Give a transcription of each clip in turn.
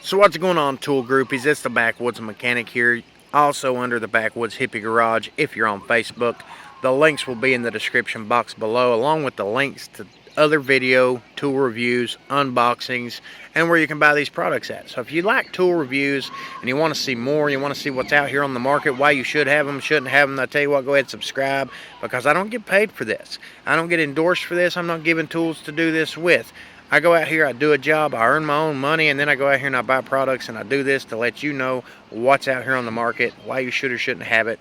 So what's going on, tool groupies? It's the Backwoods Mechanic here, also under the Backwoods Hippie Garage if you're on Facebook. The links will be in the description box below, along with the links to other video, tool reviews, unboxings, and where you can buy these products at. So if you like tool reviews and you want to see more, you want to see what's out here on the market, why you should have them, shouldn't have them, I tell you what, go ahead and subscribe, because I don't get paid for this. I don't get endorsed for this. I'm not given tools to do this with. I go out here, I do a job, I earn my own money, and then I go out here and I buy products, and I do this to let you know what's out here on the market, why you should or shouldn't have it,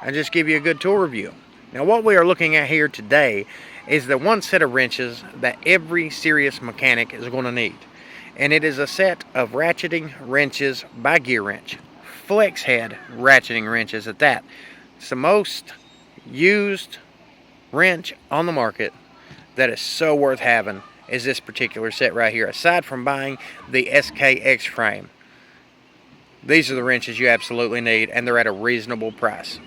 and just give you a good tool review. Now what we are looking at here today is the one set of wrenches that every serious mechanic is going to need. And it is a set of ratcheting wrenches by Gear Wrench. Flex head ratcheting wrenches at that. It's the most used wrench on the market that is so worth having is this particular set right here. Aside from buying the SKX frame, these are the wrenches you absolutely need, and they're at a reasonable price.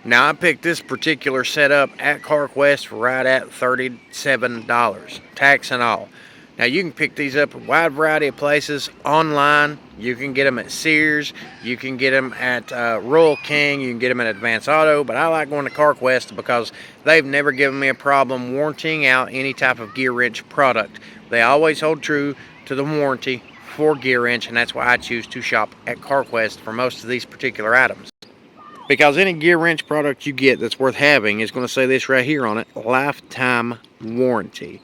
Now I picked this particular setup at CarQuest for right at $37, tax and all. Now you can pick these up a wide variety of places online. You can get them at Sears, you can get them at Royal King, you can get them at Advance Auto, but I like going to CarQuest because they've never given me a problem warranting out any type of gear wrench product. They always hold true to the warranty for gear wrench, and that's why I choose to shop at CarQuest for most of these particular items. Because any gear wrench product you get that's worth having is going to say this right here on it, lifetime warranty.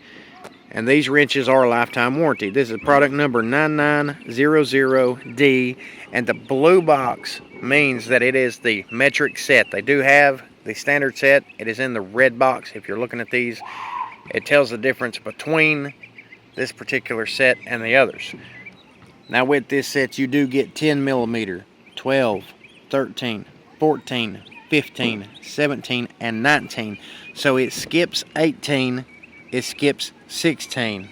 And these wrenches are lifetime warranty. This is product number 9900D, and the blue box means that it is the metric set. They do have the standard set. It is in the red box. If you're looking at these, it tells the difference between this particular set and the others. Now with this set, you do get 10 millimeter, 12, 13, 14, 15, 17, and 19. So it skips 18, it skips 16,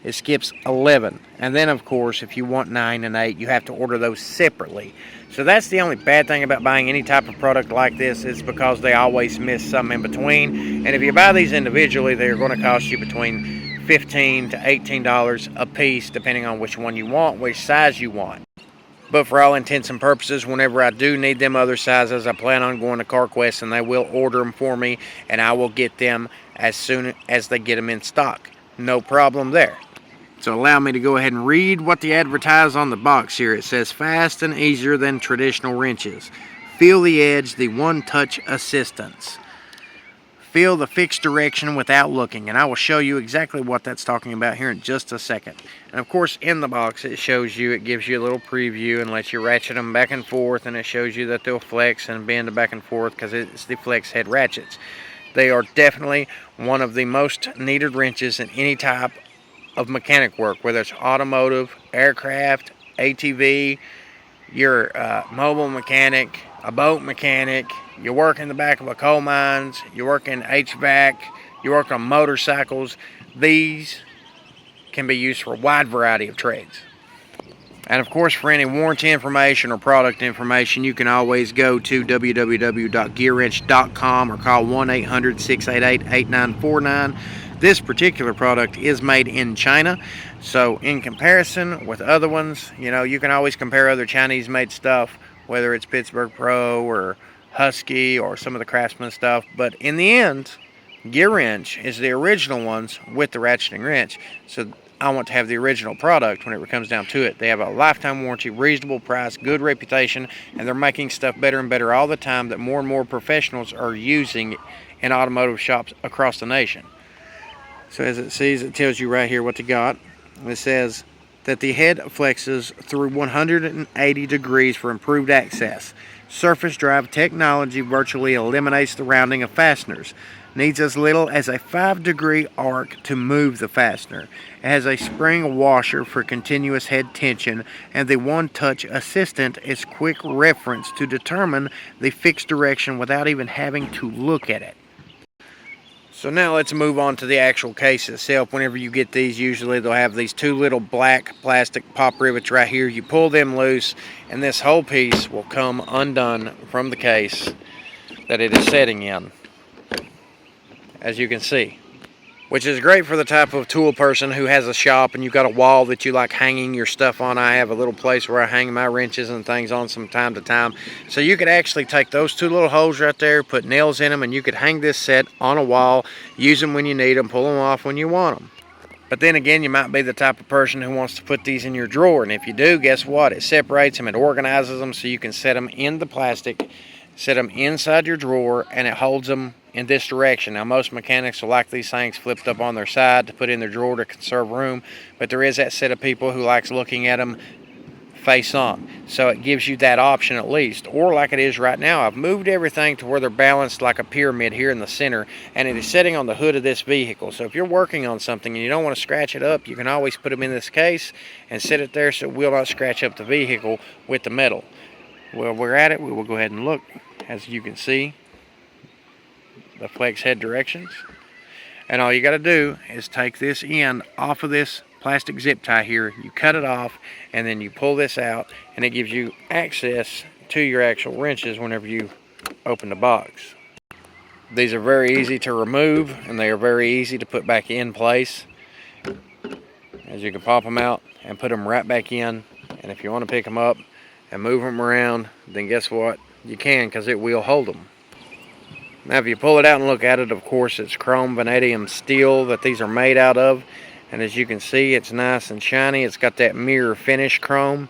it skips 11, and then of course if you want 9 and 8, you have to order those separately. So that's the only bad thing about buying any type of product like this, is because they always miss some in between. And if you buy these individually, they're going to cost you between $15 to $18 a piece, depending on which one you want, which size you want. But for all intents and purposes, whenever I do need them other sizes, I plan on going to CarQuest, and they will order them for me, and I will get them as soon as they get them in stock. No problem there. So allow me to go ahead and read what they advertise on the box here. It says, fast and easier than traditional wrenches. Feel the edge, the one-touch assistance. Feel the fixed direction without looking, and I will show you exactly what that's talking about here in just a second. And of course in the box it shows you, it gives you a little preview and lets you ratchet them back and forth, and it shows you that they'll flex and bend back and forth because it's the flex head ratchets. They are definitely one of the most needed wrenches in any type of mechanic work, whether it's automotive, aircraft, ATV, you're a mobile mechanic, a boat mechanic, you work in the back of a coal mines, you work in HVAC, you work on motorcycles. These can be used for a wide variety of trades. And of course, for any warranty information or product information, you can always go to www.gearwrench.com or call 1-800-688-8949. This particular product is made in China, so in comparison with other ones, you know, you can always compare other Chinese made stuff, whether it's Pittsburg Pro or Husky or some of the Craftsman stuff. But in the end, Gear Wrench is the original ones with the ratcheting wrench. So I want to have the original product when it comes down to it. They have a lifetime warranty, reasonable price, good reputation, and they're making stuff better and better all the time that more and more professionals are using in automotive shops across the nation. So as it sees, it tells you right here what they got. It says that the head flexes through 180 degrees for improved access. Surface drive technology virtually eliminates the rounding of fasteners. Needs as little as a 5-degree arc to move the fastener. It has a spring washer for continuous head tension, and the one-touch assistant is quick reference to determine the fixed direction without even having to look at it. So now let's move on to the actual case itself. Whenever you get these, usually they'll have these two little black plastic pop rivets right here. You pull them loose, and this whole piece will come undone from the case that it is setting in, as you can see. which is great for the type of tool person who has a shop and you've got a wall that you like hanging your stuff on. I have a little place where I hang my wrenches and things on from time to time. So you could actually take those two little holes right there, put nails in them, and you could hang this set on a wall, use them when you need them, pull them off when you want them. But then again, you might be the type of person who wants to put these in your drawer, and if you do, guess what? It separates them, it organizes them so you can set them in the plastic, set them inside your drawer, and it holds them in this direction. Now, most mechanics will like these things flipped up on their side to put in their drawer to conserve room, but there is that set of people who likes looking at them face on. So it gives you that option at least. Or like it is right now, I've moved everything to where they're balanced like a pyramid here in the center, and it is sitting on the hood of this vehicle. So if you're working on something and you don't want to scratch it up, you can always put them in this case and set it there so it will not scratch up the vehicle with the metal. Well, we're at it. We will go ahead and look. As you can see, the flex head directions. And all you got to do is take this end off of this plastic zip tie here, you cut it off, and then you pull this out, and it gives you access to your actual wrenches whenever you open the box. These are very easy to remove, and they are very easy to put back in place, as you can pop them out and put them right back in. And if you want to pick them up and move them around, then guess what? You can, because it will hold them. Now if you pull it out and look at it, of course it's chrome vanadium steel that these are made out of. And as you can see, it's nice and shiny. It's got that mirror finish chrome.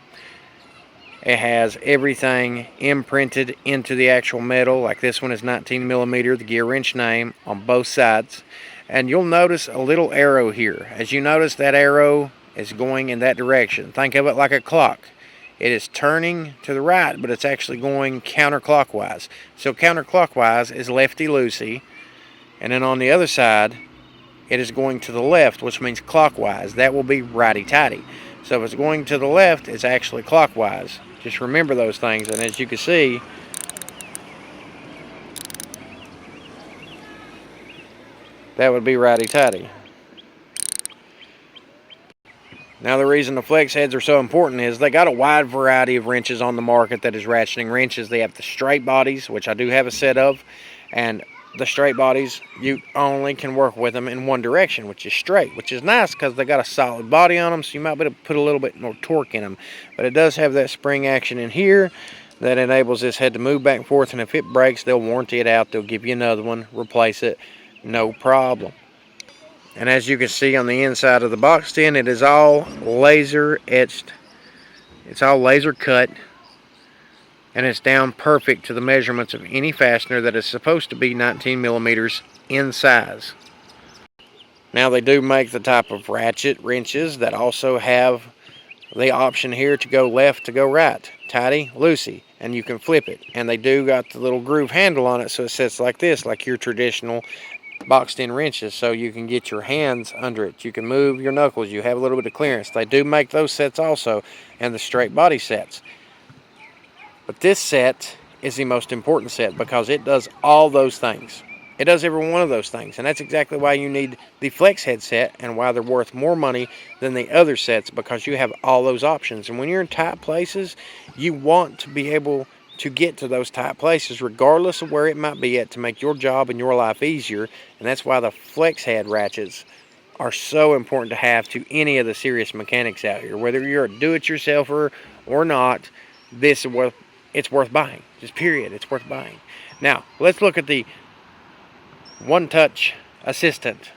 It has everything imprinted into the actual metal. Like this one is 19 millimeter, the gear wrench name on both sides. And you'll notice a little arrow here. As you notice, that arrow is going in that direction. Think of it like a clock. It is turning to the right, but it's actually going counterclockwise. So counterclockwise is lefty-loosey. And then on the other side, it is going to the left, which means clockwise. That will be righty-tighty. So if it's going to the left, it's actually clockwise. Just remember those things. And as you can see, that would be righty-tighty. Now the reason the flex heads are so important is they got a wide variety of wrenches on the market that is ratcheting wrenches. They have the straight bodies, which I do have a set of, and the straight bodies, you only can work with them in one direction, which is straight, which is nice because they got a solid body on them, so you might be able to put a little bit more torque in them. But it does have that spring action in here that enables this head to move back and forth, and if it breaks, they'll warranty it out. They'll give you another one, replace it, no problem. And as you can see on the inside of the box tin, it is all laser etched. It's all laser cut. And it's down perfect to the measurements of any fastener that is supposed to be 19 millimeters in size. Now they do make the type of ratchet wrenches that also have the option here to go left, to go right, tighty, loosey, and you can flip it. And they do got the little groove handle on it, so it sits like this, like your traditional boxed in wrenches, so you can get your hands under it. You can move your knuckles, you have a little bit of clearance. They do make those sets also, and the straight body sets. But this set is the most important set because it does all those things. It does every one of those things, and that's exactly why you need the flex head set and why they're worth more money than the other sets, because you have all those options. And when you're in tight places, you want to be able to get to those tight places regardless of where it might be at to make your job and your life easier. And that's why the flex head ratchets are so important to have to any of the serious mechanics out here. Whether you're a do-it-yourselfer or not, this is what it's worth buying. Just period. It's worth buying. Now, let's look at the one-touch assistant,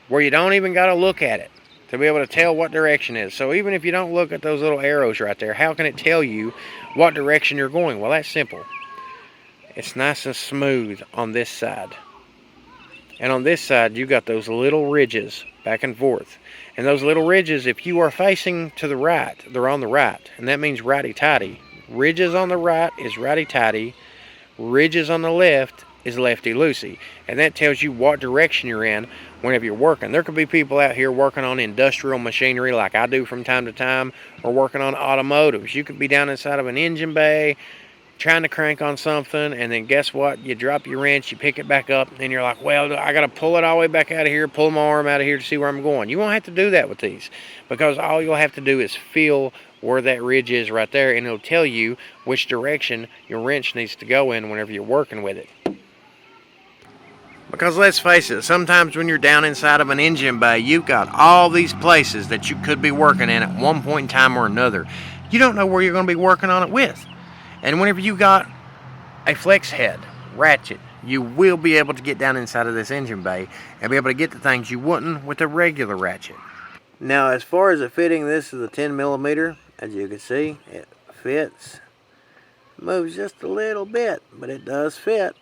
where you don't even got to look at it to be able to tell what direction is. So even if you don't look at those little arrows right there, how can it tell you what direction you're going? Well, that's simple. It's nice and smooth on this side. And on this side, you got those little ridges back and forth. And those little ridges, if you are facing to the right, they're on the right. And that means righty-tighty. Ridges on the right is righty-tighty. Ridges on the left is lefty-loosey. And that tells you what direction you're in whenever you're working. There could be people out here working on industrial machinery like I do from time to time, or working on automotives. You could be down inside of an engine bay trying to crank on something, and then guess what? You drop your wrench, you pick it back up, and you're like, well, I got to pull it all the way back out of here, pull my arm out of here to see where I'm going. You won't have to do that with these, because all you'll have to do is feel where that ridge is right there, and it'll tell you which direction your wrench needs to go in whenever you're working with it. Because let's face it, sometimes when you're down inside of an engine bay, you've got all these places that you could be working in at one point in time or another. You don't know where you're going to be working on it with. And whenever you got a flex head ratchet, you will be able to get down inside of this engine bay and be able to get the things you wouldn't with a regular ratchet. Now, as far as the fitting, this is a 10mm. As you can see, it fits. Moves just a little bit, but it does fit.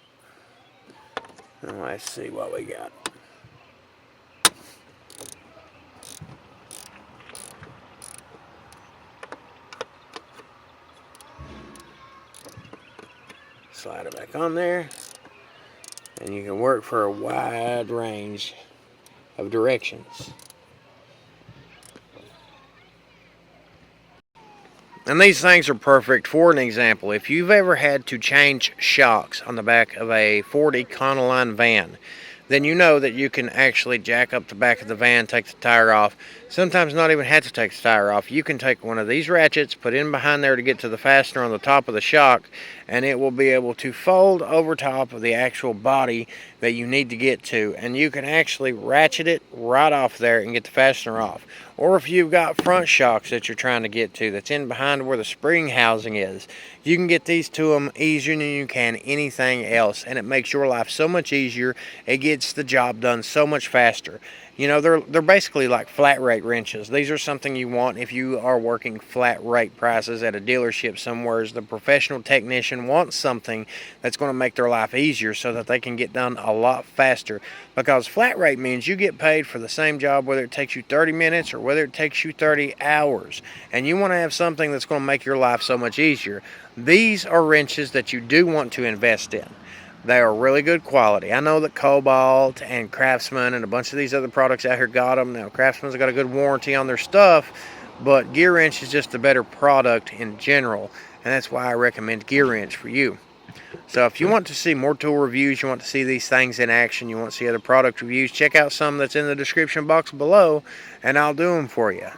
Now, let's see what we got. Slide it back on there, and you can work for a wide range of directions. And these things are perfect. For an example, if you've ever had to change shocks on the back of a Ford Econoline van, then you know that you can actually jack up the back of the van, take the tire off. Sometimes not even have to take the tire off. You can take one of these ratchets, put in behind there to get to the fastener on the top of the shock, and it will be able to fold over top of the actual body that you need to get to. And you can actually ratchet it right off there and get the fastener off. Or if you've got front shocks that you're trying to get to that's in behind where the spring housing is, you can get these to them easier than you can anything else, and it makes your life so much easier. It gets the job done so much faster. You know, they're basically like flat rate wrenches. These are something you want if you are working flat rate prices at a dealership somewhere. The professional technician wants something that's going to make their life easier so that they can get done a lot faster. Because flat rate means you get paid for the same job whether it takes you 30 minutes or whether it takes you 30 hours. And you want to have something that's going to make your life so much easier. These are wrenches that you do want to invest in. They are really good quality. I know that Cobalt and Craftsman and a bunch of these other products out here got them. Now, Craftsman's got a good warranty on their stuff, but Gear Wrench is just a better product in general, and that's why I recommend Gear Wrench for you. So if you want to see more tool reviews, you want to see these things in action, you want to see other product reviews, check out some that's in the description box below, and I'll do them for you.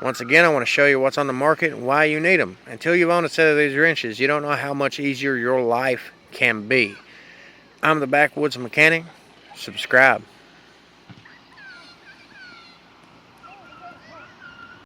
Once again, I want to show you what's on the market and why you need them. Until you've owned a set of these wrenches, you don't know how much easier your life can be. I'm the Backwoods Mechanic. Subscribe.